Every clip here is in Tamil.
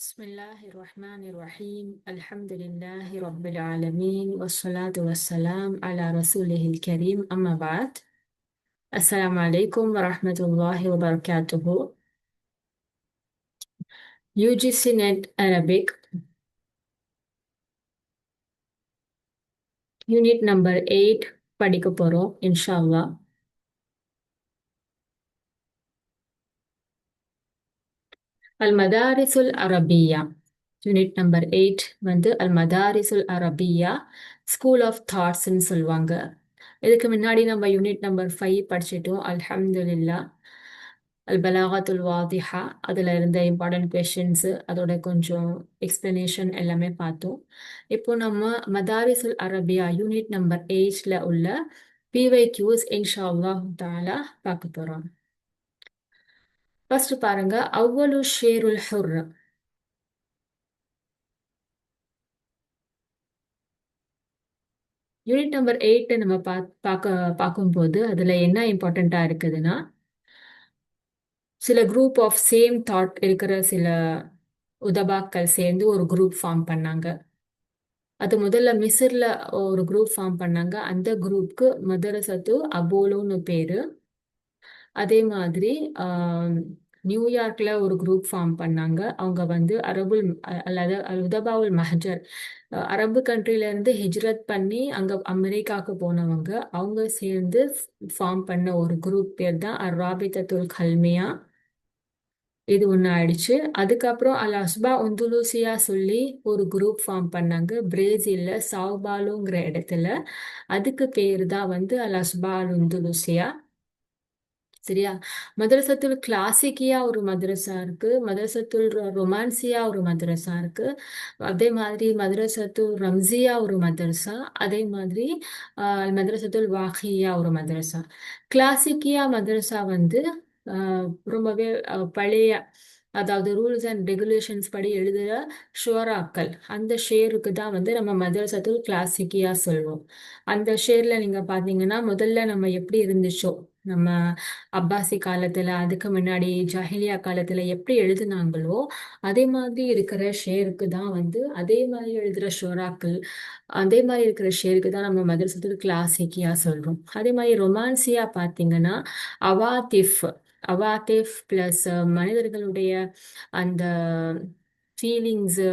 بسم الله الرحمن الرحيم الحمد لله رب العالمين والصلاة والسلام على رسوله الكريم أما بعد. السلام عليكم ورحمة الله وبركاته. UGC Net Arabic Unit number 8 படிக்க போறோம் இன்ஷா அல்லாஹ். அல்-மதாரிசுல் அரபியா யூனிட் நம்பர் 8 வந்து அல்-மதாரிசுல் அரபியா ஸ்கூல் ஆஃப் தாட்ஸ்ன்னு சொல்லுவாங்க. இதுக்கு முன்னாடி நம்ம யூனிட் நம்பர் 5 படிச்சிட்டோம். அல்ஹம்துலில்லாஹ். அல்-பலாகத்துல் வாதிஹா அதில் இருந்த இம்பார்ட்டன்ட் கொஷின்ஸ் அதோட கொஞ்சம் எக்ஸ்பிளனேஷன் எல்லாமே பார்த்தோம். இப்போ நம்ம மதாரிசுல் அரபியா யூனிட் நம்பர் 8ல உள்ள PYQs இன்ஷா அல்லாஹ் தஆலா பார்க்க போறோம். ஃபர்ஸ்ட் பாருங்க, அவ்வலு ஷேருல் ஹுர். யூனிட் நம்பர் 8 நம்ம பார்க்கும்போது அதுல என்ன இம்பார்ட்டண்டா இருக்குதுன்னா, சில குரூப் ஆஃப் சேம் தாட் இருக்கிற சில உதபாக்கள் சேர்ந்து ஒரு குரூப் ஃபார்ம் பண்ணாங்க. அது முதல்ல மிஸ்ர்ல ஒரு குரூப் ஃபார்ம் பண்ணாங்க. அந்த குரூப்க்கு மதரசத்து அபோலோன்னு பேரு. அதே மாதிரி நியூயார்க்ல ஒரு குரூப் ஃபார்ம் பண்ணாங்க. அவங்க வந்து அல்லது அல் உதபாவுல் மஹஜர், அரபு கண்ட்ரில இருந்து ஹிஜ்ரத் பண்ணி அங்க அமெரிக்காவுக்கு போனவங்க, அவங்க சேர்ந்து ஃபார்ம் பண்ண ஒரு குரூப் பேர் தான் ராபிதத்துல் கல்மியா. இது ஒன்று ஆயிடுச்சு. அதுக்கப்புறம் அல் அஸ்பா உந்துலூசியா சொல்லி ஒரு குரூப் ஃபார்ம் பண்ணாங்க பிரேசில்ல சாவ்பாலோங்கிற இடத்துல. அதுக்கு பேர் தான் வந்து அல் அஸ்பா அல் உந்துலூசியா. சரியா? மதரசத்துல் கிளாசிக்கியா ஒரு மதரசா இருக்கு, மதரசத்துல் ரொமான்சியா ஒரு மதரசா இருக்கு, அதே மாதிரி மதரசத்துல் ரம்சியா ஒரு மதரசா, அதே மாதிரி மதரசத்துல் வாஹியா ஒரு மதரசா. கிளாசிக்கியா மதரசா வந்து ரொம்பவே பழைய, அதாவது ரூல்ஸ் அண்ட் ரெகுலேஷன்ஸ் படி எழுதுகிற ஷுவராக்கள், அந்த ஷேருக்கு தான் வந்து நம்ம மதரசத்துல் கிளாசிக்கியா சொல்லுவோம். அந்த ஷேர்ல நீங்க பாத்தீங்கன்னா முதல்ல நம்ம எப்படி இருந்துச்சோ, நம்ம அப்பாசி காலத்துல அதுக்கு முன்னாடி ஜஹிலியா காலத்துல எப்படி எழுதுனாங்களோ அதே மாதிரி இருக்கிற ஷேருக்கு தான் வந்து, அதே மாதிரி எழுதுற ஷோராக்கள், அதே மாதிரி இருக்கிற ஷேருக்கு தான் நம்ம மதரசத்துல் கிளாசிக்கியா சொல்றோம். அதே மாதிரி ரொமான்சியா பார்த்தீங்கன்னா அவாத்திஃப், அவாத்திஃப் பிளஸ் மனிதர்களுடைய அந்த ஃபீலிங்ஸு,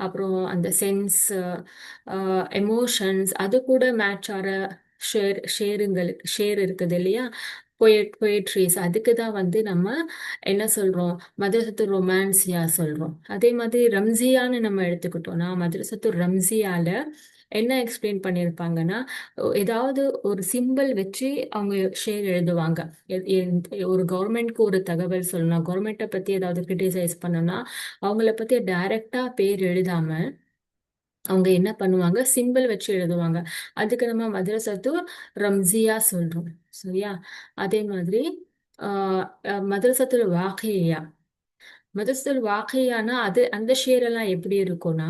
அப்புறம் அந்த சென்ஸ், எமோஷன்ஸ், அது கூட மேட்ச் ஆகிற ஷேர் இருக்குது இல்லையா, பொயட்ரிஸ், அதுக்கு தான் வந்து நம்ம என்ன சொல்றோம், மதரசத்து ரொமான்சியா சொல்றோம். அதே மாதிரி ரம்சியான்னு நம்ம எடுத்துக்கிட்டோம்னா, மதரசத்து ரம்சியால என்ன எக்ஸ்பிளைன் பண்ணியிருப்பாங்கன்னா, ஏதாவது ஒரு சிம்பிள் வச்சு அவங்க ஷேர் எழுதுவாங்க. ஒரு கவர்மெண்ட்க்கு ஒரு தகவல் சொல்லணும், கவர்மெண்ட்டை பத்தி ஏதாவது கிரிட்டிசைஸ் பண்ணணும்னா அவங்கள பத்தி டைரக்டா பேர் எழுதாம அவங்க என்ன பண்ணுவாங்க, சிம்பிள் வச்சு எழுதுவாங்க. அதுக்கு நம்ம மதரசத்து ரம்சியா சொல்றோம். சரியா? அதே மாதிரி மதரசத்துல் வாக்கியா, மதரசத்துல் வாக்கியானா அது அந்த ஷேர் எல்லாம் எப்படி இருக்கும்னா,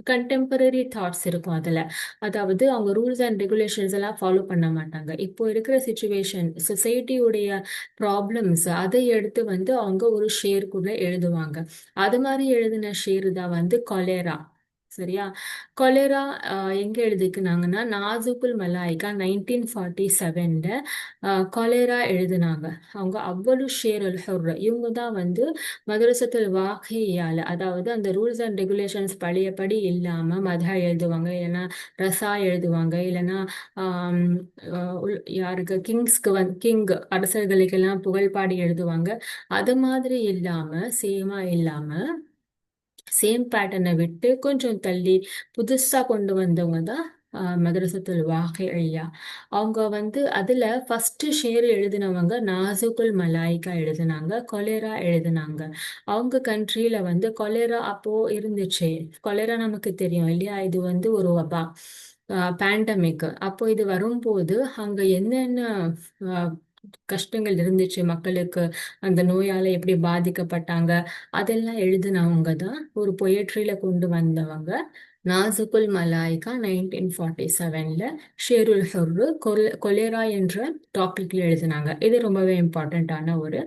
கண்டெம்பரரி தாட்ஸ் இருக்கும் அதுல. அதாவது அவங்க ரூல்ஸ் அண்ட் ரெகுலேஷன்ஸ் எல்லாம் ஃபாலோ பண்ண மாட்டாங்க. இப்போ இருக்கிற சுச்சுவேஷன், சொசைட்டியுடைய ப்ராப்ளம்ஸ், அதை எடுத்து வந்து அவங்க ஒரு ஷேருக்குள்ள எழுதுவாங்க. அது மாதிரி எழுதின ஷேர் தான் வந்து கொலேரா. சரியா? கொலேரா எங்க எழுதிக்குனாங்கன்னா, நாசுக்குல் மலாய்கா 1947ல கொலேரா எழுதினாங்க. அவங்க அவ்வளவு ஷேர் அல் ஹுர், இவங்க தான் வந்து மதரசத்துல் வாக்கியால, அதாவது அந்த ரூல்ஸ் அண்ட் ரெகுலேஷன்ஸ் பழையபடி இல்லாம மதா எழுதுவாங்க, இல்லைன்னா ரசா எழுதுவாங்க, இல்லைன்னா யாருக்கு கிங் அரசர்களுக்கெல்லாம் புகழ்பாடி எழுதுவாங்க. அது மாதிரி இல்லாம, சேம் பேட்டர்னை விட்டு கொஞ்சம் தள்ளி புதுசா கொண்டு வந்தவங்க தான் மதரசத்துல் வாக்கியா. அவங்க வந்து அதுல ஃபர்ஸ்ட் ஷேர் எழுதினவங்க நாசுக்குல் மலாய்கா எழுதினாங்க, கொலேரா எழுதினாங்க. அவங்க கண்ட்ரியில வந்து கொலேரா அப்போ இருந்துச்சு. கொலேரா நமக்கு தெரியும் இல்லையா, இது வந்து ஒரு வபா, பேண்டமிக். அப்போ இது வரும்போது அங்க என்னென்ன கஷ்டங்கள் இருந்துச்சு மக்களுக்கு, அந்த நோயால எப்படி பாதிக்கப்பட்டாங்க, அதெல்லாம் எழுதினவங்க தான், ஒரு பொயட்ரியில கொண்டு வந்தவங்க நாசுக்குல் மலாய்கா 1947ல ஷேருல் ஹுர் கொலேரா என்ற டாபிக்ல எழுதினாங்க. இது ரொம்பவே இம்பார்ட்டண்ட்டான ஒரு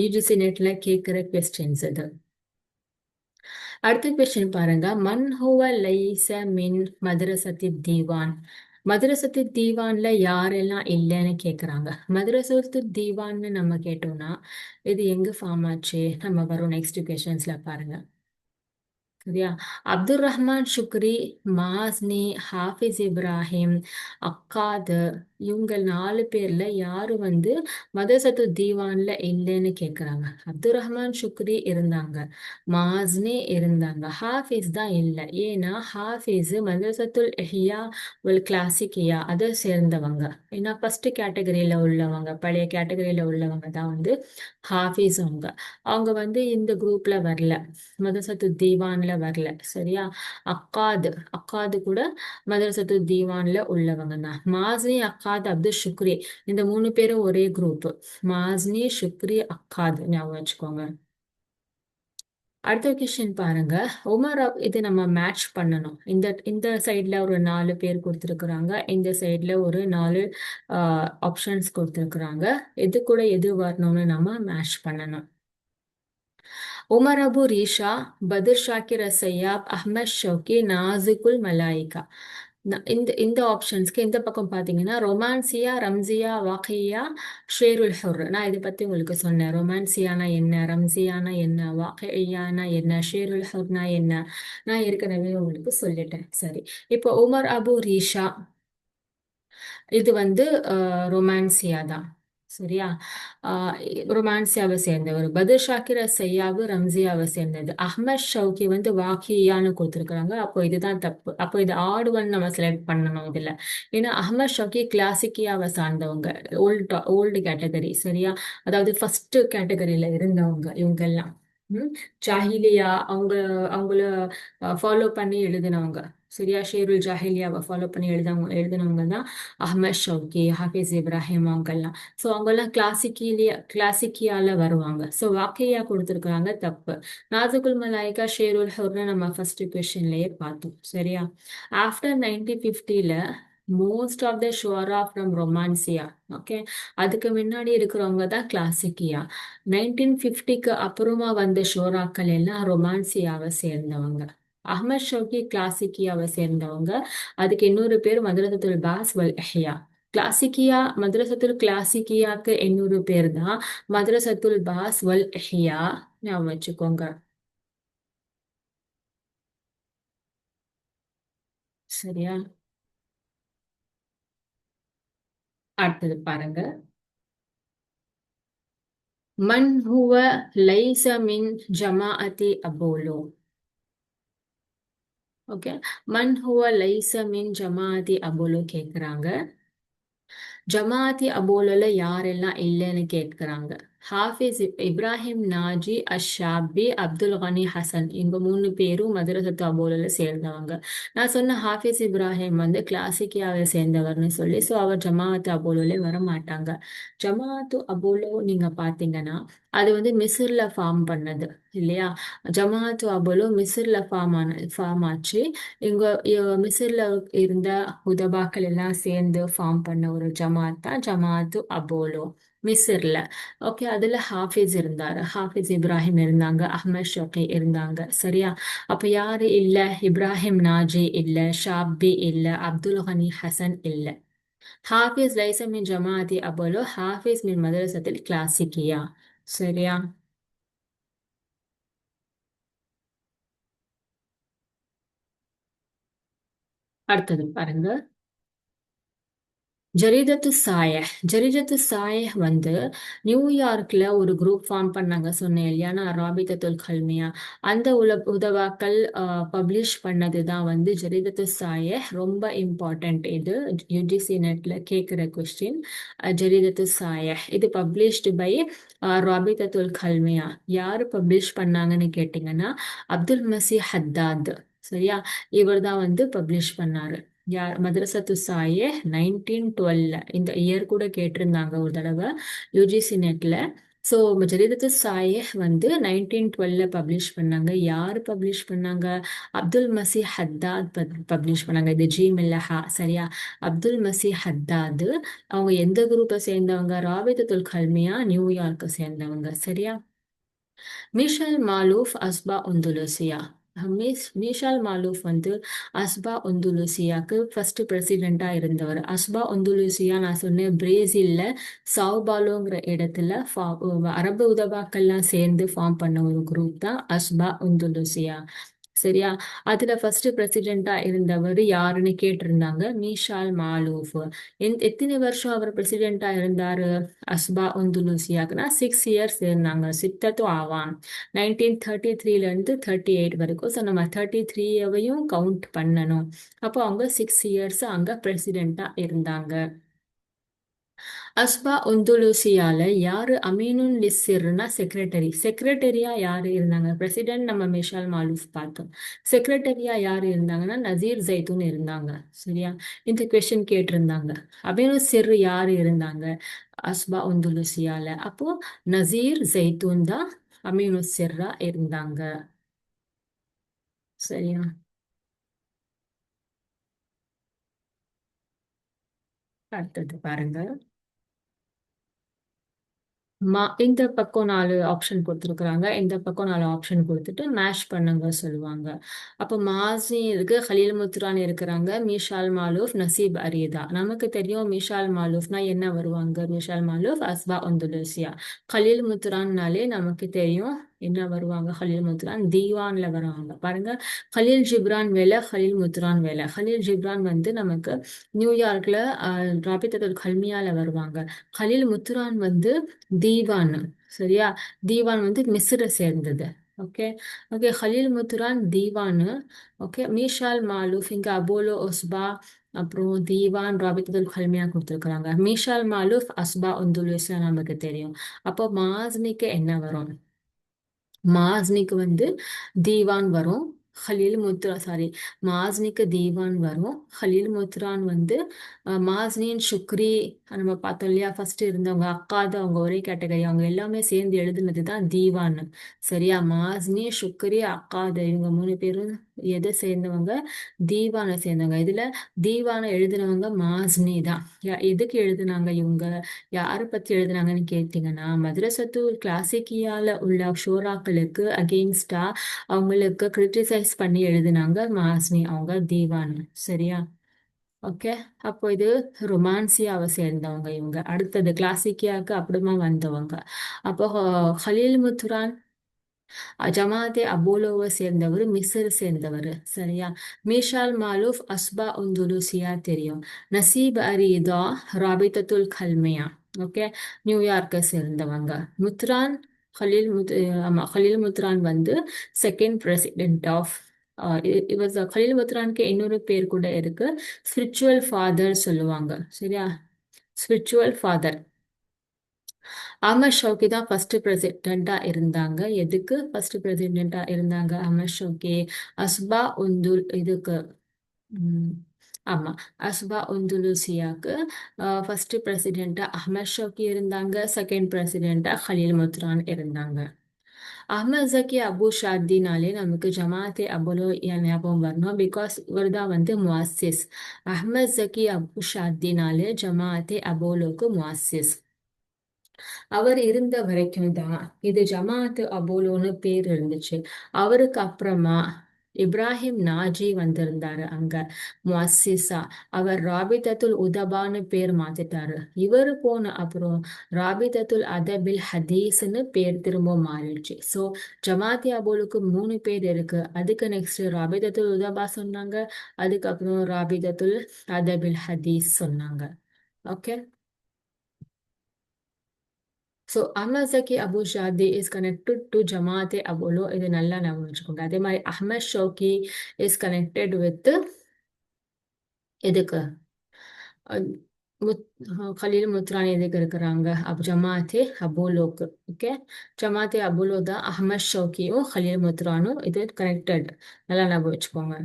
யூஜிசி நெட்ல கேட்குற கொஸ்டின்ஸ் இது. அடுத்த கொஸ்டின் பாருங்க. மன் ஹுவ லைஸ மின் மதரசத்தி தீவான். மதரசத்து தீவான்ல யாரெல்லாம் இல்லைன்னு கேக்குறாங்க. மதரசத்து தீவான்னு நம்ம கேட்டோம்னா இது எங்க ஃபார்ம் ஆச்சு நம்ம வரும் நெக்ஸ்ட் கொஸ்டின்ஸ்ல பாருங்க. சரியா? அப்துல் ரஹ்மான் சுக்ரி, மாஸ்னி, ஹாஃபிஸ் இப்ராஹிம், அக்காது, இவங்க 4 பேர்ல யாரு வந்து மதரசத்து தீவான்ல இல்லைன்னு கேக்குறாங்க. அப்துல் ரஹ்மான் சுக்ரி இருந்தாங்க, மாஸ்னி இருந்தாங்க, ஹாஃபிஸ் தான் இல்லை. ஏன்னா ஹாஃபிஸ் மதரசத்துல் இஹ்யா வல் கிளாசிக்கியா அதை சேர்ந்தவங்க. ஏன்னா ஃபர்ஸ்ட் கேட்டகரியில உள்ளவங்க, பழைய கேட்டகரியில உள்ளவங்க தான் வந்து ஹாஃபிஸ். அவங்க அவங்க வந்து இந்த குரூப்ல வரல, மதரசத்து தீவான்ல வரல. சரியா? அக்காது அக்காது கூட மதரசத்து தீவான்ல உள்ளவங்க தான். மாஸ்னி, அக்காது, அப்துல் சுக்ரி, இந்த 3 பேரும் ஒரே குரூப். மாஸ்னி, சுக்ரி, அக்காது ஞாபகம் வச்சுக்கோங்க. அடுத்த கொஸ்டின் பாருங்க. இது நம்ம மேட்ச் பண்ணணும். இந்த இந்த சைட்ல ஒரு 4 பேர் கொடுத்துருக்குறாங்க, இந்த சைட்ல ஒரு 4 ஆப்ஷன்ஸ் கொடுத்துருக்குறாங்க. எது கூட எது வரணும்னு நம்ம மேட்ச் பண்ணணும். உமர் அபு ரீஷா, பத்ர் ஷாக்கிர் சையாப், அஹ்மத் ஷவுகி, நாசிகுல் மலாயிகா. இந்த இந்த ஆப்ஷன்ஸ்க்கு இந்த பக்கம் பார்த்தீங்கன்னா ரொமான்சியா, ரம்சியா, வாக்கியா, ஷேருல் ஹுர். நான் இதை பற்றி உங்களுக்கு சொன்னேன். ரொமான்சியானா என்ன, ரம்சியானா என்ன, வாக்கியானா என்ன, ஷேருல் ஹுர்னா என்ன, நான் ஏற்கனவே உங்களுக்கு சொல்லிட்டேன். சரி, இப்போ உமர் அபு ரீஷா இது வந்து ரொமான்சியா தான். சரியா? ஆஹ் ரொமான்சியாவை சேர்ந்தவர். பத்ர் ஷாக்கிர் சையாபு ரம்சியாவை சேர்ந்தது. அஹ்மத் ஷவுகி வந்து வாக்கியான்னு கொடுத்துருக்காங்க. அப்போ இதுதான் தப்பு. அப்போ இது ஆட் ஒன் நம்ம செலக்ட் பண்ணணும் இதுல. ஏன்னா அஹ்மத் ஷவுகி கிளாசிக்கியாவை சார்ந்தவங்க, ஓல்டு கேட்டகரி. சரியா? அதாவது ஃபர்ஸ்ட் கேட்டகரியில இருந்தவங்க இவங்க எல்லாம். ஜாஹிலியா அவங்கள ஃபாலோ பண்ணி எழுதினவங்க. சரியா? ஷேருல் ஜாஹிலியாவை ஃபாலோ பண்ணி எழுதினவங்க தான் அஹ்மத் ஷவுகி, ஹாஃபிஸ் இப்ராஹிம் அவங்கெல்லாம். ஸோ அவங்கெல்லாம் கிளாசிக்கியால வருவாங்க. ஸோ வாக்கையா கொடுத்துருக்குறாங்க, தப்பு. நாசுகுல் மலாய்கா, ஷேருல் ஹுர்னு நம்ம ஃபர்ஸ்ட் கொஸ்டின்லயே பார்த்தோம். சரியா? ஆஃப்டர் 1950ல மோஸ்ட் ஆஃப் த ஷுவரா ஃப்ரம் ரொமான்சியா. ஓகே, அதுக்கு முன்னாடி இருக்கிறவங்க தான் கிளாசிக்கியா. 1950க்கு அப்புறமா வந்த ஷோராக்கள் எல்லாம் ரொமான்சியாவை சேர்ந்தவங்க. அஹ்மத் ஷவுகி கிளாசிக்கியாவை சேர்ந்தவங்க. அதுக்கு இன்னொரு பேர் மதரசத்துல் பாஸ் வல் இஹ்யா. மதரசத்துல் கிளாசிக்கியாக்கு இன்னொரு பேர் தான் மதரசத்துல் பாஸ் வல் இஹ்யா. ஞாபகம் வச்சுக்கோங்க. சரியா? அடுத்தது பாருங்க. மன் ஹுவ லைஸ மின் ஜமாஅத்தி அபோலோ. ஓகே, மன் ஹுவ லைஸ மின் ஜமாஅத்தி அபோலோ கேக்குறாங்க. ஜமாஅத்தி அபோலோல யாரெல்லாம் இல்லைன்னு கேட்குறாங்க. ஹாஃபிஸ் இப்ராஹிம் நாஜி, அஷாபி, அப்துல் கனி ஹசன், இவங்க 3 பேரும் மதரசத்து அபோலோல சேர்ந்தவங்க. நான் சொன்ன ஹாஃபிஸ் இப்ராஹிம் வந்து கிளாசிக்கியாவை சேர்ந்தவர்னு சொல்லி, ஸோ அவர் ஜமாஅத்து அபோலோல வர மாட்டாங்க. ஜமாஅத்து அபோலோ நீங்க பார்த்தீங்கன்னா அது வந்து மிஸ்ர்ல ஃபார்ம் பண்ணது இல்லையா? ஜமாஅத்து அபோலோ மிஸ்ர்ல ஃபார்ம் ஆச்சு. இங்க மிஸ்ர்ல இருந்த உதபாக்கள் எல்லாம் சேர்ந்து ஃபார்ம் பண்ண ஒரு ஜமாத் தான் ஜமாஅத்து அபோலோ, மிஸ்ர்ல. ஓகே, அதுல ஹாஃபிஸ் இருந்தாரு, ஹாஃபிஸ் இப்ராஹிம் இருந்தாங்க, அஹ்மத் ஷோகி இருந்தாங்க. சரியா? அப்ப யாரு இல்ல? இப்ராஹிம் நாஜி இல்ல, ஷாபி இல்ல, அப்துல் கனி ஹசன் இல்ல. ஹாஃபிஸ் லைஸ மின் ஜமாஅத்தி அபோலோ, ஹாஃபிஸ் மின் மதரசத்தில் கிளாசிக்கியா. சரியா? அடுத்தது பாருங்க. ஜரீதத்து சாயஹ் வந்து நியூயார்க்ல ஒரு குரூப் ஃபார்ம் பண்ணாங்க சொன்னேன் இல்லையா, நான் ராபிதத்துல் கல்மியா. அந்த உதவாக்கள் பப்ளிஷ் பண்ணது தான் வந்து ஜரீதத்து சாயஹ். ரொம்ப இம்பார்ட்டன்ட் இது, யூஜிசி நெட்ல கேட்குற கொஸ்டின். ஜரீதத்து சாயஹ் இது பப்ளிஷ்டு பை ராபிதத்துல் கல்மியா. யாரு பப்ளிஷ் பண்ணாங்கன்னு கேட்டிங்கன்னா அப்துல் மசி ஹத்தாத். சரியா? இவர் தான் வந்து பப்ளிஷ் பண்ணாரு. யார்? மதரசத்து சாயே 1912. இந்த இயர் கூட கேட்டிருந்தாங்க ஒரு தடவை யூஜிசி நெட்ல. ஸோ ஜரீதத்து சாயிஹ் வந்து 1912 பப்ளிஷ் பண்ணாங்க. யார் பப்ளிஷ் பண்ணாங்க? அப்துல் மசீஹ் ஹத்தாத் பப்ளிஷ் பண்ணாங்க. இது ஜீம் இல்ல ஹா, சரியா? அப்துல் மசீஹ் ஹத்தாது. அவங்க எந்த குரூப்பை சேர்ந்தவங்க? ராபிதத்துல் கல்மியா, நியூயார்க்கை சேர்ந்தவங்க, சரியா? மிஷல் மாலூஃப் அஸ்பா உந்துலுசியா. மிஷால் மாலூஃப் வந்து அஸ்பா உந்துலுசியாக்கு ஃபர்ஸ்ட் பிரசிடெண்டா இருந்தவர். அஸ்பா உந்துலுசியா நான் சொன்னேன் பிரேசில்ல சாவ்பாலோங்கிற இடத்துல அரபு உதவாக்கள்லாம் சேர்ந்து ஃபார்ம் பண்ண ஒரு குரூப் தான் அஸ்பா உந்துலுசியா, சரியா? அதுல ஃபர்ஸ்ட் பிரசிடெண்டா இருந்தவர் யாருன்னு கேட்டிருந்தாங்க. மீஷால் மாலூஃப். எத்தனை வருஷம் அவர் பிரசிடெண்டா இருந்தாரு அஸ்பா உந்துலுசியாக்குன்னா 6 இயர்ஸ் இருந்தாங்க. சித்தத்து ஆவான் 1933ல இருந்து 38 வரைக்கும். ஸோ நம்ம 33யையும் கவுண்ட் பண்ணணும். அப்போ அவங்க 6 இயர்ஸ் அங்க பிரசிடெண்டா இருந்தாங்க. அஸ்பா உந்துலுசியால யாரு அமீனுன் லிஸ்ஸிர்னா செக்ரட்டரி. செக்ரட்டரியா யாரு இருந்தாங்க? பிரசிடென்ட் நம்ம மிஷால் மாலூஃப் பார்த்தோம். செக்ரட்டரியா யாரு இருந்தாங்கன்னா நசீர் ஜைத்தூன் இருந்தாங்க, சரியா? இந்த கொஸ்டின் கேட்டிருந்தாங்க. அமீனு சிர் யாரு இருந்தாங்க அஸ்பா உந்துலுசியால? அப்போ நசீர் ஜைத்தூன் தான் அமீனு சிர்ரா இருந்தாங்க, சரியா? அடுத்தது பாருங்க. இந்த பக்கம் 4 ஆப்ஷன் கொடுத்துருக்குறாங்க, இந்த பக்கம் 4 ஆப்ஷன் கொடுத்துட்டு மேஷ் பண்ணுங்க சொல்லுவாங்க. அப்போ மாசி இருக்கு, ஹலீல் முத்ரான் இருக்கிறாங்க, மீஷால் மாலூஃப், நசீப் அரியதா. நமக்கு தெரியும் மீஷால் மாலூஃப்னா என்ன வருவாங்க? மீஷால் மாலூஃப் அஸ்பா உந்துலுசியா. ஹலீல் முத்ரான்னாலே நமக்கு தெரியும் என்ன வருவாங்க? ஹலீல் முத்ரான் தீவான்ல வருவாங்க. பாருங்க, ஹலீல் ஜிப்ரான் வேலை, ஹலீல் முத்ரான் வேலை. ஹலீல் ஜிப்ரான் வந்து நமக்கு நியூயார்க்ல ராபித்தத்துல் கல்மியால வருவாங்க. ஹலீல் முத்ரான் வந்து தீவான், சரியா? தீவான் வந்து மிஸ்ரை சேர்ந்தது. Okay, okay. Khalil Mutran Diwan. Okay, Mishal Maluf இங்க அபோலோ ஒஸ்பா அப்புறம் தீவான் ராபித்துல் கல்மியா கொடுத்துருக்குறாங்க. மீஷால் மாலூஃப் அஸ்பா உந்துலுஸ்ல நமக்கு தெரியும். அப்போ மாஸ்னிக்கு என்ன வரும்? மாஸ்னிக்கு வந்து தீவான் வரும். ஹலீல் முத்ரா சாரி, மாஸ்னிக்கு தீவான் வரும். ஹலீல் முத்ரான் வந்து மாஸ்னின் சுக்ரி நம்ம பார்த்தோம் இல்லையா? ஃபர்ஸ்ட் இருந்தவங்க அக்காது, அவங்க ஒரே கேட்டகரி, அவங்க எல்லாமே சேர்ந்து எழுதுனது தான் தீவான், சரியா? மாஸ்னி, சுக்ரி, அக்காது இவங்க 3 பேரும் எதை சேர்ந்தவங்க? தீவானை சேர்ந்தவங்க. இதுல தீவானை எழுதினவங்க மாஸ்னி தான். எதுக்கு எழுதுனாங்க இவங்க? யாரை பத்தி எழுதுனாங்கன்னு கேட்டீங்கன்னா, மദ്രസத்துல் கிளாசிக்கியால உள்ள ஷோராக்களுக்கு அகெயின்ஸ்டா அவங்களுக்கு கிரிட்டிசைஸ் பண்ணி எழுதினாங்க மாஸ்னி, அவங்க தீவான், சரியா? ஓகே, அப்போ இது ரொமான்சியாவை சேர்ந்தவங்க இவங்க. அடுத்தது கிளாசிக்கியாவுக்கு அப்புறமா வந்தவங்க. அப்போ ஹலீல் முத்துரான் ஜமாத்தே அபோலோவை சேர்ந்தவர், மிஸ்ர் சேர்ந்தவர், சரியா? மீஷால் மாலூஃப் அஸ்பா உந்துலுசியா தெரியும். நசீப் அரீதா ராபித்தத்துல் கல்மியா, ஓகே, நியூயார்க்கை சேர்ந்தவங்க. முத்ரான் ஹலீல் ஆமா, ஹலீல் முத்ரான் வந்து செகண்ட் பிரசிடென்ட் ஆஃப் இவர். ஹலீல் முத்ரானுக்கு இன்னொரு பேர் கூட இருக்கு, ஸ்பிரிச்சுவல் ஃபாதர் சொல்லுவாங்க, சரியா? Spiritual father. அஹமத் ஷவுகி தான் ஃபர்ஸ்ட் பிரசிடெண்டா இருந்தாங்க. எதுக்கு ஃபர்ஸ்ட் பிரசிடெண்டா இருந்தாங்க அஹமத் ஷவுகி? அஸ்பா உந்துல் இதுக்கு உம், ஆமா, அஸ்பா உந்துலுசியாக்கு ஃபர்ஸ்ட் பிரசிடெண்டா அஹமத் ஷவுகி இருந்தாங்க. செகண்ட் பிரசிடெண்டா ஹலீல் முத்ரான் இருந்தாங்க. அஹமத் ஜக்கி அபு ஷாத்தினாலே நமக்கு ஜமாத்தே அபோலோ ஞாபகம் வரணும். பிகாஸ் இவர் தான் வந்து முஅஸ்ஸிஸ். அஹமத் ஜக்கி அபு ஷாத்தினாலே ஜமாத்தே அபோலோக்கு முஅஸ்ஸிஸ். அவர் இருந்த வரைக்கும் தான் இது ஜமாத் அபோலோன்னு பேர் இருந்துச்சு. அவருக்கு அப்புறமா இப்ராஹிம் நாஜி வந்திருந்தாரு அங்க முஅஸ்ஸிஸா. அவர் ராபிதத்துல் உதபான்னு பேர் மாத்திட்டாரு. இவர் போன அப்புறம் ராபிதத்துல் அதபில் ஹதீஸ்னு பேர் திரும்ப மாறிடுச்சு. ஸோ ஜமாத்தி அபோலுக்கு 3 பேர் இருக்கு. அதுக்கு நெக்ஸ்ட் ராபிதத்துல் உதபா சொன்னாங்க, அதுக்கப்புறம் ராபிதத்துல் அதபில் ஹதீஸ் சொன்னாங்க. Okay, so Ahmed Zaki Abu Shadi is connected to ஜமாத்தே அபோலோ. இது நல்லா ஞாபகம் வச்சுக்கோங்க. அதே மாதிரி Ahmed Shawqi is connected with எதுக்கு? அஹ் கலீல் முத்ரான் எதுக்கு இருக்கிறாங்க? ஜமாத்தே அபோலோக்கு. ஓகே, ஜமாத்தே அபோலோ தான் அஹ்மத் ஷவுகியும் கலீல் முத்ரானும் இது கனெக்டட். நல்லா ஞாபகம் வச்சுக்கோங்க.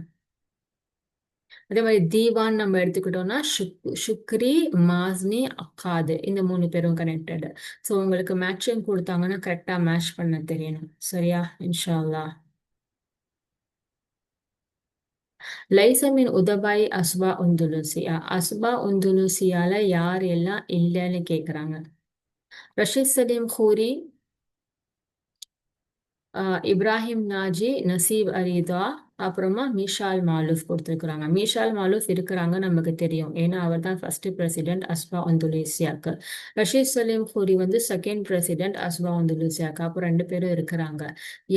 அதே மாதிரி தீவான் நம்ம எடுத்துக்கிட்டோம்னா சுக்ரி, மாஸ்னி, அக்காது இந்த 3 பேரும் கனெக்டட். ஸோ உங்களுக்கு மேட்சிங் கொடுத்தாங்கன்னா கரெக்டா மேட்ச் பண்ண தெரியணும். சரியா? இன்ஷா அல்லாஹ். லைசமின் உதபாய் அஸ்பா உந்துலுசியா. அஸ்பா உந்துலுசியால யார் எல்லாம் இல்லைன்னு கேக்குறாங்க. ரஷீத் சலீம் ஹூரி, இப்ராஹிம் நாஜி, நசீப் அரிதா, அப்புறமா மீஷால் மாலூஃப் கொடுத்துருக்குறாங்க. மீஷால் மாலூஃப் இருக்கிறாங்க நமக்கு தெரியும், ஏன்னா அவர் தான் ஃபர்ஸ்ட் பிரசிடென்ட் அஸ்பா உந்துலுசியாக்கு. ரஷீத் சலீம் ஹூரி வந்து செகண்ட் பிரசிடென்ட் அஸ்பா உந்துலுசியாக்கு. அப்போ 2 பேரும் இருக்கிறாங்க.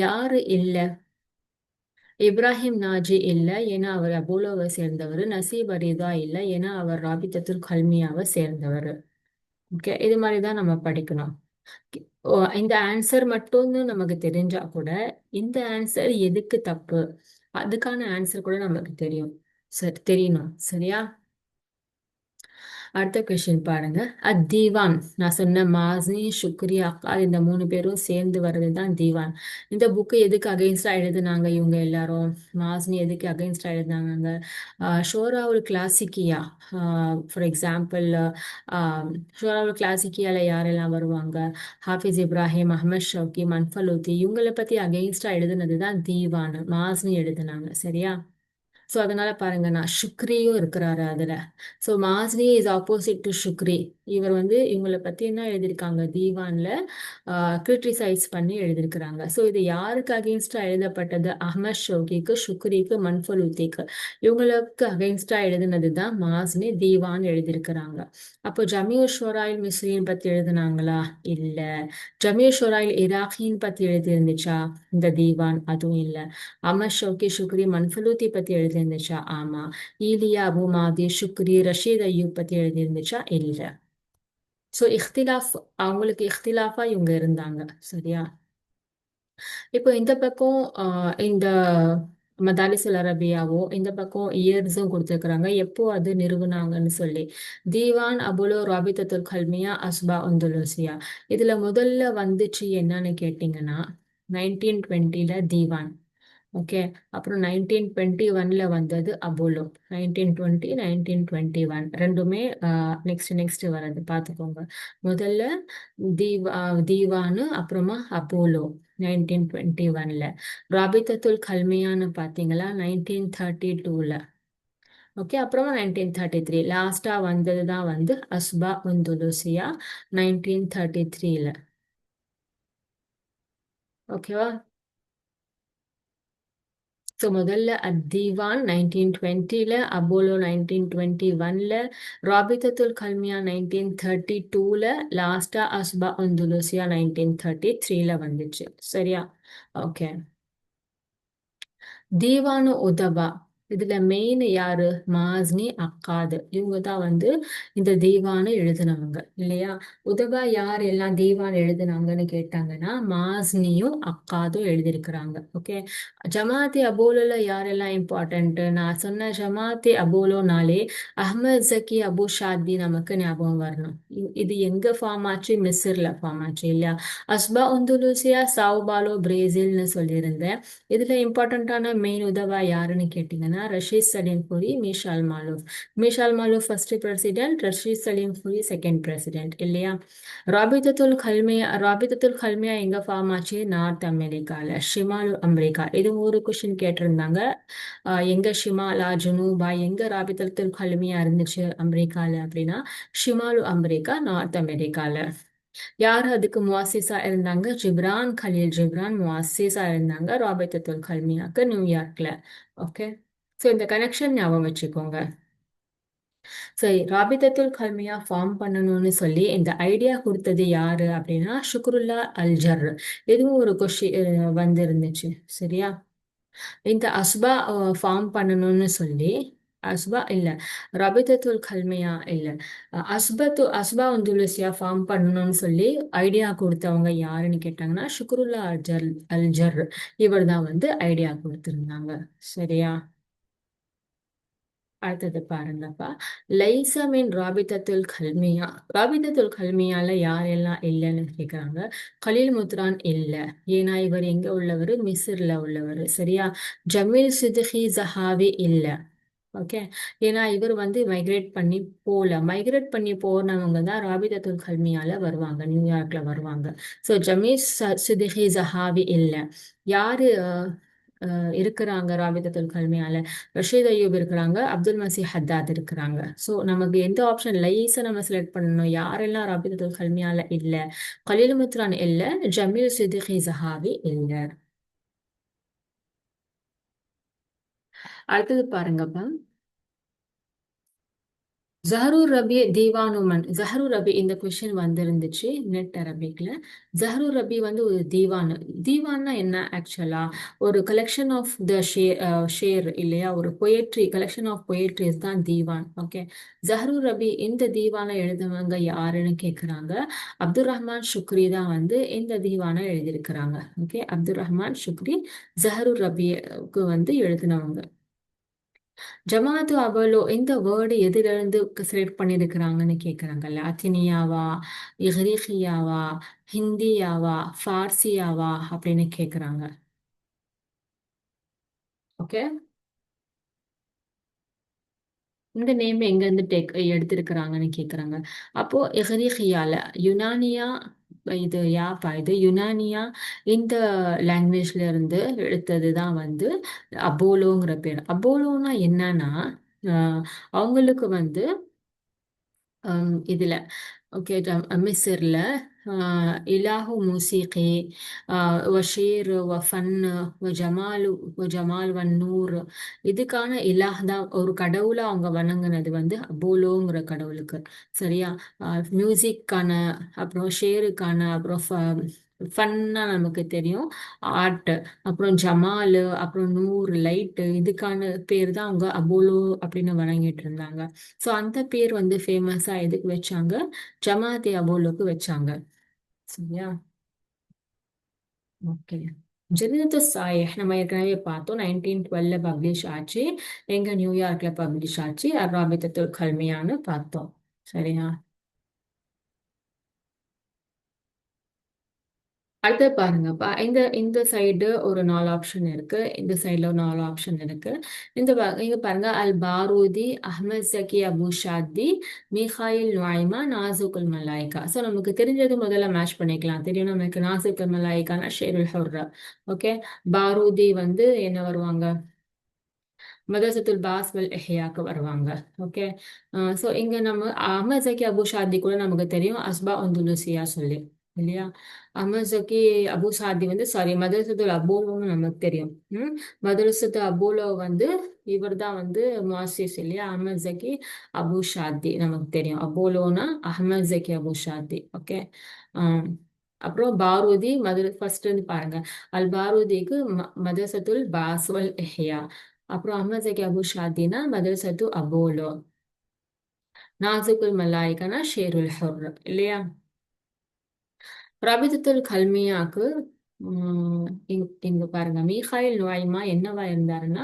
யாரு இல்ல? இப்ராஹிம் நாஜி இல்ல, ஏன்னா அவர் அபோலோவை சேர்ந்தவர். நசீப் அரிதா இல்ல, ஏன்னா அவர் ராபித்தத்துல் கல்மியாவை சேர்ந்தவர். ஓகே, இது மாதிரி தான் நம்ம படிக்கணும். ஓ, இந்த ஆன்சர் மட்டும்னு நமக்கு தெரிஞ்சா கூட இந்த ஆன்சர் எதுக்கு தப்பு, அதுக்கான ஆன்சர் கூட நமக்கு தெரியும். சரி, தெரியணும். சரியா? அடுத்த கொஸ்டின் பாருங்க. தீவான், நான் சொன்ன மாஸ்னி, சுக்ரி, அக்கால் இந்த 3 பேரும் சேர்ந்து வர்றது தான் தீவான். இந்த புக்கு எதுக்கு அகைன்ஸ்டா எழுதுனாங்க இவங்க எல்லாரும்? மாஸ்னி எதுக்கு அகைன்ஸ்டா எழுதுனாங்க? ஷோராவுல் கிளாசிக்கியா, ஃபார் எக்ஸாம்பிள், ஷோராவுல் கிளாசிக்கியால யாரெல்லாம் வருவாங்க? ஹாஃபிஸ் இப்ராஹிம், அஹ்மத் ஷவுக்கி, மன்ஃபலூத்தி, இவங்களை பத்தி அகைன்ஸ்டா எழுதுனது தான் தீவான். மாஸ்னி எழுதுனாங்க. சரியா? ஸோ அதனால பாருங்க, நான் சுக்ரியும் இருக்கிறாரு அதுல. So Mazini is opposite to Shukri. இவர் வந்து இவங்களை பத்தி என்ன எழுதியிருக்காங்க தீவான்ல, கிரிட்டிசைஸ் பண்ணி எழுதியிருக்கிறாங்க. ஸோ இது யாருக்கு அகெயின்ஸ்டா எழுதப்பட்டது? அஹ்மத் ஷோகிக்கு, சுக்ரிக்கு, மன்ஃபலூத்திக்கு, இவங்களுக்கு அகெயின்ஸ்டா எழுதினது தான் மாஸ்னி தீவான் எழுதியிருக்கிறாங்க. அப்போ ஜமியுர் ஷோராயில் மிஸ்ரியின் பத்தி எழுதுனாங்களா? இல்ல. ஜமியுர் ஷோராயில் இராக்கியின் பத்தி எழுதி இருந்துச்சா இந்த தீவான்? அதுவும் இல்ல. அமர் ஷோக்கி, சுக்ரி, மன்ஃபலூத்தி பத்தி எழுதியிருந்துச்சா? ஆமா. ஈலியா, அபு மாதி, சுக்ரி, ரஷீத் ஐயூப் பத்தி எழுதியிருந்துச்சா? இல்ல. ஸோ இஃப்திலாஃப், அவங்களுக்கு இஃப்திலாஃபா இவங்க இருந்தாங்க. சரியா? இப்போ இந்த பக்கம் இந்த மதாலிசுல் அரபியாவோ, இந்த பக்கம் இயர்ஸும் கொடுத்துருக்குறாங்க, எப்போ அது நிறுவனாங்கன்னு சொல்லி. தீவான் அபுலோ ராபித்தத்துல் கல்மியா அஸ்பா உந்துலுசியா. இதுல முதல்ல வந்துச்சு என்னன்னு கேட்டிங்கன்னா 1920ல தீவான். ஓகே. அப்புறம் 1921ல வந்தது அப்போலோ. 1920, 1921 ரெண்டுமே நெக்ஸ்ட் வர்றது பார்த்துக்கோங்க. முதல்ல தீவானு, அப்புறமா அப்போலோ 1921ல. ராபித்தத்துல் கல்மியான்னு பார்த்தீங்களா 1932ல. ஓகே, அப்புறமா 1933 லாஸ்டா வந்தது தான் வந்து அஸ்பா உந்துலுசியா 1933ல. ஓகேவா? ஸோ முதல்ல அத்தீவான் 1920ல, அப்போலோ 1921ல, ராபித்தத்துல் கல்மியா 1932ல, லாஸ்டா அஸ்பா உந்துலுசியா 1933ல வந்துச்சு. சரியா? ஓகே. தீவானு உதபா, இதுல மெயின் யாரு? மாஸ்னி, அக்காது, இவங்க தான் வந்து இந்த தீவானை எழுதினவங்க இல்லையா? உதபா யார் எல்லாம் தீவான் எழுதினாங்கன்னு கேட்டாங்கன்னா மாஸ்னியும் அக்காதும் எழுதியிருக்கிறாங்க. ஓகே. ஜமாத்தி அபோலோல யாரெல்லாம் இம்பார்ட்டன்ட்? நான் சொன்ன ஜமாத்தி அபோலோனாலே அஹ்மத் ஜக்கி, அபு ஷாதி நமக்கு ஞாபகம் வரணும். இது எங்க ஃபார்ம் ஆச்சு? மிஸ்ர்ல ஃபார்ம் ஆச்சு இல்லையா? அஸ்பா உந்துலுசியா சாவ்பாலோ பிரேசில்னு சொல்லியிருந்தேன். இதுல இம்பார்ட்டன்டான மெயின் உதவா யாருன்னு கேட்டீங்கன்னா Rashid Salim Khoury, Mishal Maluf. Mishal Maluf first president, Rashid Salim Khoury second president இல்லையா? ராபித்தத்துல் கல்மியா எங்க ஃபார்ம் ஆச்சு? நார்த் அமெரிக்கால, ஷிமாலு அமெரிக்கா. இது ஒரு கொஸ்டின் கேட்டிருந்தாங்க. எங்க ஷிமாலா, ஜுனூபா, எங்க ராபித்தத்துல் கல்மியா இருந்துச்சு அமெரிக்கால அப்படின்னா ஷிமாலு அமெரிக்கா, நார்த் அமெரிக்கால. யார் அதுக்கு முவாசிஸா இருந்தாங்க? ஜிப்ரான் கலீல் ஜிப்ரான் முவாசிஸா இருந்தாங்க ராபித்தத்துல் கல்மியாக்கு நியூயார்க்ல. ஓகே. ஸோ இந்த கனெக்ஷன் ஞாபகம் வச்சுக்கோங்க. சரி, ராபித்தத்துல் கல்மியா ஃபார்ம் பண்ணணும்னு சொல்லி இந்த ஐடியா கொடுத்தது யாரு அப்படின்னா ஷுக்ருல்லா அல்ஜர். இதுவும் ஒரு கொஸ்டின் வந்து இருந்துச்சு. சரியா? இந்த அஸ்பா ஃபார்ம் பண்ணணும்னு சொல்லி, அஸ்பா இல்ல, ரபிதத்துல் கல்மியா இல்ல, அஸ்பா உந்துலுசியா ஃபார்ம் பண்ணணும்னு சொல்லி ஐடியா கொடுத்தவங்க யாருன்னு கேட்டாங்கன்னா ஷுக்ருல்லா அல்ஜர். இவர் தான் வந்து ஐடியா கொடுத்திருந்தாங்க. சரியா? அடுத்தது பாருங்கப்பா. லைசமின் ராபிதத்துல் கல்மியா. ராபிதத்துல் கல்மியால யாரெல்லாம் இல்லைன்னு கேக்குறாங்க. கலீல் முத்ரான் இல்ல, ஏன்னா இவர் எங்க உள்ளவர்? மிஸ்ர்ல உள்ளவர். சரியா? ஜமீல் சித்கி ஜஹாவி இல்ல. ஓகே. ஏன்னா இவர் வந்து மைக்ரேட் பண்ணி போனவங்க தான் ராபிதத்துல் கல்மியால வருவாங்க, நியூயார்க்ல வருவாங்க. ஸோ ஜமீஸ் சிதிகி ஜஹாவி இல்லை. யாரு இருக்கிறாங்க ராபிதத்துல் கல்மியால? ரஷீத் அய்யூப் இருக்கிறாங்க, அப்துல் மசீஹ் ஹத்தாத் இருக்கிறாங்க. ஸோ நமக்கு எந்த ஆப்ஷன் லைஸை நம்ம செலக்ட் பண்ணணும்? யாரெல்லாம் ராபிதத்துல் கல்மியால இல்லை? கலீல் முத்ரான் இல்லை, ஜமீல் சிதிகி ஜஹாவி இல்லை. அடுத்தது பாருங்கப்பா. ஜஹரூர் ரபி தீவானுமன். ஜஹரூர் ரபி இந்த கொஸ்டின் வந்திருந்துச்சு நெட் அரபிக்ல. ஜஹரூர் ரபி வந்து ஒரு தீவானு. தீவான்னா என்ன ஆக்சுவலா? ஒரு கலெக்ஷன் ஆஃப் த ஷேர் இல்லையா? ஒரு பொயட்ரி, கலெக்ஷன் ஆஃப் பொயட்ரிஸ் தான் தீவான். ஓகே. ஜஹரூர் ரபி இந்த தீவானை எழுதுனவங்க யாருன்னு கேக்குறாங்க. அப்துல் ரஹ்மான் ஷுக்ரி தான் வந்து இந்த தீவானை எழுதியிருக்கிறாங்க. ஓகே. அப்துல் ரஹ்மான் ஷுக்ரி ஜஹரூர் ரபிக்கு வந்து எழுதினவங்க. ஜமாத்து அவலோ இந்த வேர்டு எதுல இருந்து செலக்ட் பண்ணிருக்கிறாங்கன்னு கேக்குறாங்கல்ல. அத்தினியாவா, இஹ்ரீகியாவா, ஹிந்தியாவா, ஃபார்சியாவா அப்படின்னு கேக்குறாங்க. ஓகே. இந்த நேம் எங்க இருந்து எடுத்திருக்கிறாங்கன்னு கேக்குறாங்க. அப்போ இஹ்ரீகியால யுனானியா, இது யாப்பா இது யுனானியா, இந்த லாங்குவேஜ்ல இருந்து எடுத்தது தான் வந்து அபோலோங்கிற பேர். அபோலோனா என்னன்னா, அவங்களுக்கு வந்து இதுல ஓகே மிஸ்ர்ல இலாஹு மூசிகி வஷீர் வஃபன் வஜமாலு வஜமால் வன்னூர், இதுக்கான இலாஹ் தான் ஒரு கடவுளை அவங்க வணங்குனது வந்து அபோலோங்கிற கடவுளுக்கு. சரியா? மியூசிக்கான, அப்புறம் ஷேருக்கான, அப்புறம் ஃபன்னா நமக்கு தெரியும், ஆர்ட், அப்புறம் ஜமாலு, அப்புறம் நூறு லைட்டு, இதுக்கான பேர் தான் அவங்க அபோலோ அப்படின்னு வணங்கிட்டு இருந்தாங்க. ஸோ அந்த பேர் வந்து ஃபேமஸா எதுக்கு வச்சாங்க? ஜமாத்தி அபோலோக்கு வச்சாங்க. சரியா? ஓகே. ஜரீதத்து சாயிஹ் நம்ம ஏற்கனவே பார்த்தோம், 1912 பப்ளிஷ் ஆச்சு. எங்க? நியூயார்க்ல பப்ளிஷ் ஆச்சு. அர்ராபித்தத்துல் கல்மியான்னு பார்த்தோம். சரியா? அடுத்து பாருங்கப்பா. இந்த இந்த சைடு ஒரு 4 ஆப்ஷன் இருக்கு, இந்த சைடுல ஒரு 4 ஆப்ஷன் இருக்கு. இங்க பாருங்க, அல் பாரூதி, Ahmad Zaki Abu shaadi, Mikhail நுஐமா, நாசுக்குல் Malaika. So நமக்கு தெரிஞ்சது முதல்ல மேட்ச் பண்ணிக்கலாம். தெரியும் நமக்கு நாசுக்குல் மலாய்கானா ஷேருல் ஹுர்ரா. ஓகே. பாரூதி வந்து என்ன வருவாங்க? மதரசத்துல் பாஸ் வல் இஹ்யாக்கு வருவாங்க. ஓகே. ஸோ இங்க நம்ம அஹ்மத் ஜக்கி அபு ஷாதி கூட நமக்கு தெரியும், அஸ்பா உந்துலுசியா சொல்லி, இல்லையா? அஹ்மத் ஜக்கி அபு சாதி வந்து சாரி மதரசத்துல் அபோலோன்னு நமக்கு தெரியும். மதரசத்து அபோலோ வந்து இவர் தான் வந்து முஅஸ்ஸிஸ் இல்லையா? அஹ்மத் ஜக்கி அபு ஷாதி நமக்கு தெரியும். அபோலோனா Ahmad Zaki Abu shaadi. Okay. அப்புறம் பாரூதி ஃபர்ஸ்ட் இருந்து பாருங்க. அல் பாரூதிக்கு மதரசத்துல் பாஸ் வல் இஹ்யா. அப்புறம் அஹ்மத் ஜக்கி அபு ஷாதினா மதரசத்து அபோலோ. நாசுக்குல் மலாய்கனா ஷேருல் ஹுர், இல்லையா? ரபிதத்துல் கல்மியாக்கு இங்க பாருங்க, மீகாயில் நுழைமா என்னவா இருந்தாருன்னா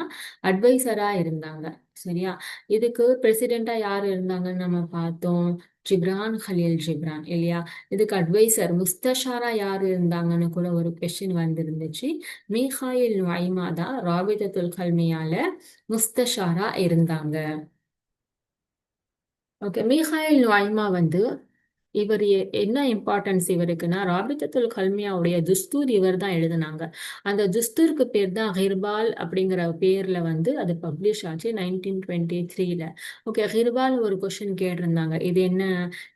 அட்வைசரா இருந்தாங்க. சரியா? இதுக்கு பிரசிடெண்டா யார் இருந்தாங்கன்னு நம்ம பார்த்தோம், ஜிப்ரான் கலீல் ஜிப்ரான், இல்லையா? இதுக்கு அட்வைசர் முஸ்தஷாரா யார் இருந்தாங்கன்னு கூட ஒரு கொஸ்டின் வந்திருந்துச்சு. மீகாயில் நுழைமா தான் ராபிதத்துல் கல்மியால முஸ்தஷாரா இருந்தாங்க. ஓகே. மீகாயில் நுழைமா வந்து இவர் என்ன இம்பார்ட்டன்ஸ் இவருக்குன்னா, ராபித்தத்துல் கல்மியாவுடைய துஸ்தூர் இவர் தான் எழுதினாங்க. அந்த துஸ்தூருக்கு பேர் தான் ஹிர்பால் அப்படிங்கிற பேர்ல வந்து அது பப்ளிஷ் ஆச்சு 1923ல. ஓகே. ஹிர்பால் ஒரு கொஸ்டின் கேட்டிருந்தாங்க, இது என்ன?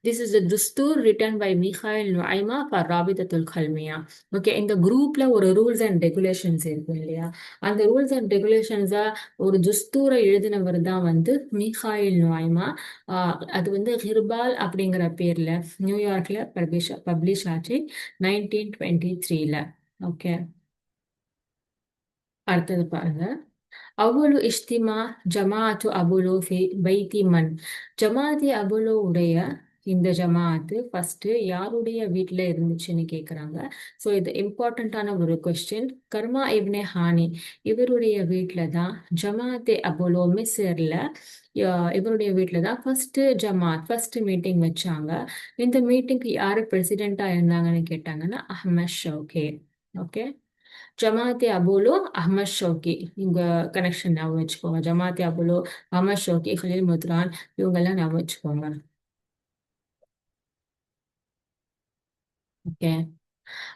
திஸ் இஸ் த துஸ்தூர் written by Mikhail Naimy for Rabitatul Qalamiya. Okay. இந்த குரூப்ல ஒரு ரூல்ஸ் அண்ட் ரெகுலேஷன்ஸ் இருக்கு இல்லையா? அந்த ரூல்ஸ் அண்ட் ரெகுலேஷன்ஸா ஒரு துஸ்தூரை எழுதினவர் தான் வந்து மிகாயில் நுஐமா. அது வந்து ஹிர்பால் அப்படிங்கிற பேர்ல நியூயார்க்ல பப்ளிஷ் ஆச்சு 1923ல. ஓகே. அடுத்தது பாருங்க. அவ்வளு இஷ்திமா ஜமாஅத்து அபுலோ ஃபி பைத்தி மன். ஜமாஅத்தி அபுலோ உடைய இந்த ஜமாஅத்து ஃபர்ஸ்ட் யாருடைய வீட்டில் இருந்துச்சுன்னு கேட்குறாங்க. ஸோ இது இம்பார்ட்டண்ட்டான ஒரு கொஸ்டின். கர்மா இப்னே ஹானி இவருடைய வீட்டில் தான் ஜமாஅத்தே அபுலோ மிஸ்ர்ல, இவருடைய வீட்டில் தான் ஃபர்ஸ்ட் மீட்டிங் வச்சாங்க. இந்த மீட்டிங்க்கு யார் பிரசிடெண்டா இருந்தாங்கன்னு கேட்டாங்கன்னா அஹ்மத் ஷவுகே. ஓகே. ஜமாத்தே அபோலோ அஹ்மத் ஷௌகி, இவங்க கனெக்ஷன் ஞாபகம் வச்சுக்கோங்க. ஜமாத்தே அபோலோ, அஹ்மத் ஷௌகி, ஹலீல் மத்ரான், இவங்கெல்லாம் ஞாபகம் வச்சுக்கோங்க. Okay.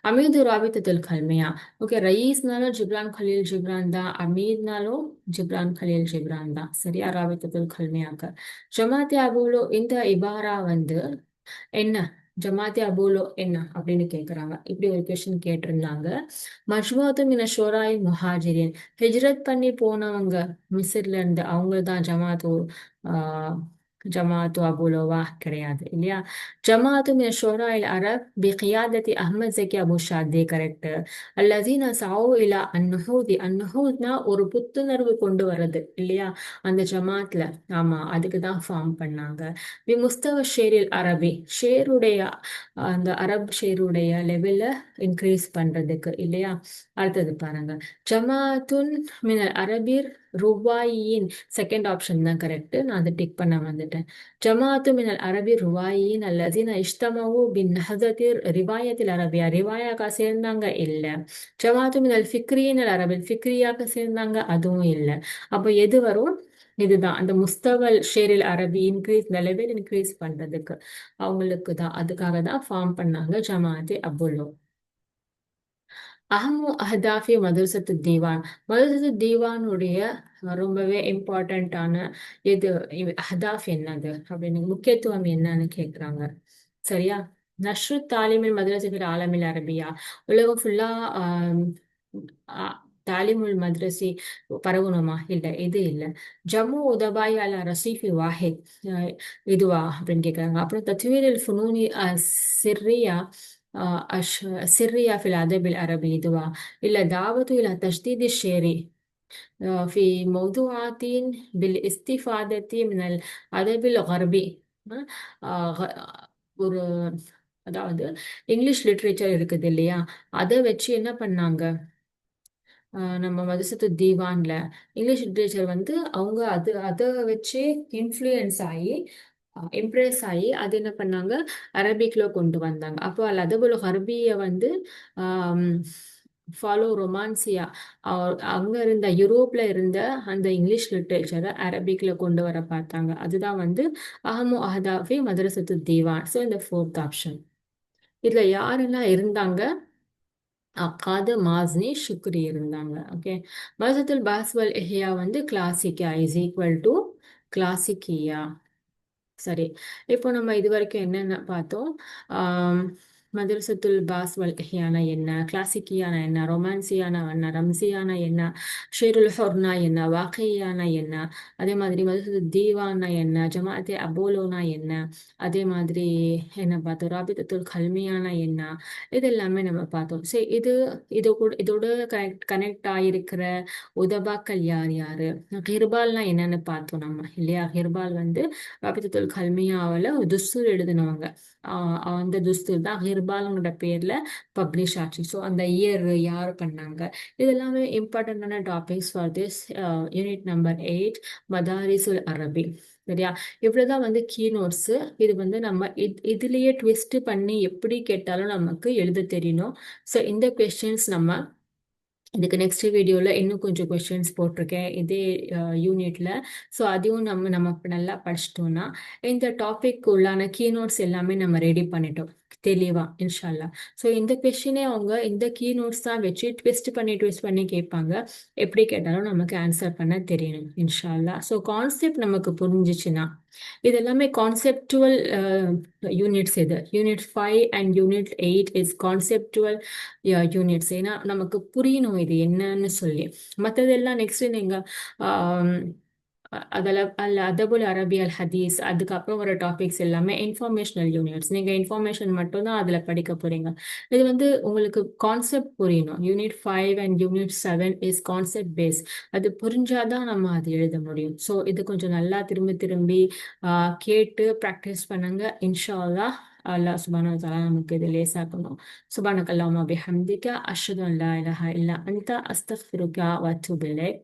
Hameed ராபித்தத்துல் Qalamiya. Okay, ரயீஸ்னாலும் Ghibran Khaleel Ghibran தான், அமீர்னாலும் ஜிப்ரான் கலீல் ஜிப்ரான் தான். சரியா? ராபித்தத்துல் கல்மியாக்கு ஜமாத்தே அபோலோ இந்த இபாரா வந்து என்ன? ஜமாத்தி அபூலோ என்ன அப்படின்னு கேக்குறாங்க. இப்படி ஒரு கொஸ்டின் கேட்டிருந்தாங்க. மஜ்மூஅத்து மின ஷுராஇ முஹாஜிரின், ஹிஜ்ரத் பண்ணி போனவங்க மிஸ்ர்ல இருந்து, அவங்க தான் ஆஹ் ஜமாத்து அபூலோவா? கிடையாது இல்லையா? ஜமாத்து மின ஷுராஇல் அரப் பி கியாதத்தி Ahmed Zaki Abu Shadi, correct. அல்லதீன சாவு இலா அந்நுஹூதி, அந்நுஹூத்னா ஒரு புத்துணர்வு கொண்டு வர்றது இல்லையா? அந்த ஜமாத்ல, ஆமா, அதுக்கு தான் ஃபார்ம் பண்ணாங்க. முஸ்தவ ஷேரில் அரபி, ஷேருடைய அந்த அரப் ஷேருடைய லெவல்ல இன்க்ரீஸ் பண்றதுக்கு இல்லையா? அடுத்தது பாருங்க. ஜமாத்துன் மினல் அரபிர் ருவாயின், செகண்ட் ஆப்ஷன் தான் கரெக்ட். நான் அதை டிக் பண்ண வந்துட்டேன். ஜமாத்து மினல் அரபி ருவாயின் அல்லதீன இஷ்தமவு பின் நஹதத்திர் ரிவாயத்தில் அரபியா, ரிவாயாக்கா சேர்ந்தாங்க இல்ல. ஜமாத்து மினல் ஃபிக்ரியின் அல் அரபில், ஃபிக்ரியாக்க சேர்ந்தாங்க, அதுவும் இல்ல. அப்போ எது வரும்? இதுதான் அந்த முஸ்தவல் ஷேரில் அரபி, இன்க்ரீஸ் இந்த லெவல் இன்க்ரீஸ் பண்றதுக்கு அவங்களுக்கு தான், அதுக்காக தான் ஃபார்ம் பண்ணாங்க ஜமாஅத்தே அபுல்லோ. அஹமு அஹதாஃபி மதரசத்து தீவான், மதரசத்து தீவானுடைய ரொம்பவே இம்பார்ட்டண்ட்டான இது அஹதாஃப் என்னது அப்படின்னு, முக்கியத்துவம் என்னன்னு கேக்குறாங்க. சரியா? நஷ்ரு தாலிமில் மதரசத்தில் ஆலமில் அரபியா, உலகம் ஃபுல்லா தாலிமுல் மദ്രசி பரவணுமா? இல்ல, இது இல்ல. ஜம்மு உதபாய் அல ரசீஃபி வாஹித், அஹ் இதுவா அப்படின்னு கேக்குறாங்க. அப்புறம் தத்வீரில் ஃபுனூனி சிர்ரியா அஷ் சிர்ரியா ஃபில் அதபில் அரபி, இதுவா? இல்ல தாவத்து இல தஷ்தீதி ஷேரி في موضوعات بالاستفادة من الأدب الغربي. அஹ் غ- ஒரு, அதாவது இங்கிலீஷ் லிட்ரேச்சர் இருக்குது இல்லையா? அதை வச்சு என்ன பண்ணாங்க? நம்ம மதுசத்து தீவான்ல இங்கிலீஷ் லிட்ரேச்சர் வந்து அவங்க அதை வச்சு இன்ஃப்ளூயன்ஸ் ஆகி, இம்ப்ரெஸ் ஆகி, அது என்ன பண்ணாங்க? அரபிக்ல கொண்டு வந்தாங்க. அப்போ அல் அதபுல் ஹர்பிய வந்து ஃபாலோ ரொமான்சியா, அங்க இருந்த யூரோப்ல இருந்த அந்த இங்கிலீஷ் லிட்ரேச்சரை அரபிக்ல கொண்டு வர பார்த்தாங்க. அதுதான் வந்து அஹமு அஹதாஃபி மதரசத்து தீவான். ஸோ இந்த ஃபோர்த் ஆப்ஷன். இதுல யாரெல்லாம் இருந்தாங்க? அக்காது, மாஸ்னி, ஷுக்ரி இருந்தாங்க. ஓகே. மதத்துல் பாஸ்வல் இஹ்யா வந்து கிளாசிக்கா இஸ் ஈக்குவல் டு கிளாசிக்கியா. சரி, இப்போ நம்ம இது வரைக்கும் என்னென்ன பார்த்தோம்? ஆம், மதரசத்துல் பாஸ் வல் இஹ்யானா என்ன, கிளாசிக்கியானா என்ன, ரொமான்சியானா என்ன, ரம்சியானா என்ன, ஷேருல் ஹொர்னா என்ன, வாக்கையானா என்ன, அதே மாதிரி மதரசத்துல் தீவானா என்ன, ஜமாஅத்தே அபோலோனா என்ன, அதே மாதிரி என்ன பார்த்தோம்? ராபித்தத்துல் கல்மியானா என்ன, இது எல்லாமே நம்ம பார்த்தோம். சரி, இதோட கனெக்ட் ஆயிருக்கிற உதபாக்கள் யார் யாரு? ஹிர்பால்னா என்னன்னு பார்த்தோம் நம்ம இல்லையா? ஹிர்பால் வந்து ராபித்தத்துல் கல்மியாவில் ஒரு துஸ்தூர் எழுதினவங்க. அந்த துஸ்தூர் தான் ஹிர்பால்ங்கிற பேர்ல பப்ளிஷ் ஆச்சு. ஸோ அந்த இயர் யார் பண்ணாங்க? இது எல்லாமே இம்பார்ட்டண்டான topics for this unit number 8, மதாரிசுல் அரபி. சரியா? இவ்வளவுதான் வந்து கீ நோட்ஸ். இது வந்து நம்ம இதுலயே ட்விஸ்ட் பண்ணி எப்படி கேட்டாலும் நமக்கு எழுத தெரியணும். ஸோ இந்த கொஸ்டின்ஸ் நம்ம இதுக்கு நெக்ஸ்ட் வீடியோவில் இன்னும் கொஞ்சம் கொஸ்டின்ஸ் போட்டிருக்கேன் இதே யூனிட்ல. ஸோ அதையும் நம்ம நல்லா படிச்சிட்டோம்னா இந்த டாபிக் உள்ளான கீநோட்ஸ் எல்லாமே நம்ம ரெடி பண்ணிட்டோம் தெளிவா, இன்ஷால்லா. ஸோ இந்த கொஸ்டினே அவங்க இந்த கீநோட்ஸ் தான் வச்சு ட்விஸ்ட் பண்ணி கேட்பாங்க. எப்படி கேட்டாலும் நமக்கு ஆன்சர் பண்ண தெரியணும், இன்ஷால்லா. ஸோ கான்செப்ட் நமக்கு புரிஞ்சிச்சுன்னா, இது எல்லாமே கான்செப்டுவல் யூனிட்ஸ். இது unit 5 and unit 8 is conceptual units. ஏன்னா நமக்கு புரியணும் இது என்னன்னு சொல்லி. மற்றதெல்லாம் நெக்ஸ்ட் நீங்க ஆம், அதில் அல்ல அதபுல் அரபி அல் ஹதீஸ், அதுக்கப்புறம் வர டாபிக்ஸ் எல்லாமே இன்ஃபர்மேஷனல் யூனிட்ஸ். நீங்க இன்ஃபர்மேஷன் மட்டும்தான் அதுல படிக்க போறீங்க. இது வந்து உங்களுக்கு கான்செப்ட் புரியணும். Unit 5 and unit 7 is concept base. அது புரிஞ்சாதான் நம்ம அது எழுத முடியும். ஸோ இது கொஞ்சம் நல்லா திரும்பி திரும்பி கேட்டு ப்ராக்டிஸ் பண்ணுங்க, இன்ஷா அல்லாஹ். அல்லாஹ் சுப்ஹானஹு வ தஆலா நமக்கு இது லேசாக்கணும். சுப்ஹானக அல்லாஹும்ம பிஹம்திக அஷ்ஹது அன் லா இலாஹ இல்லா அன்த அஸ்தக்ஃபிருக வ அத்தூபு இலைக்.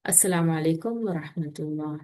அஸ்ஸலாமு அலைக்கும் வரஹ்மத்துல்லாஹ்.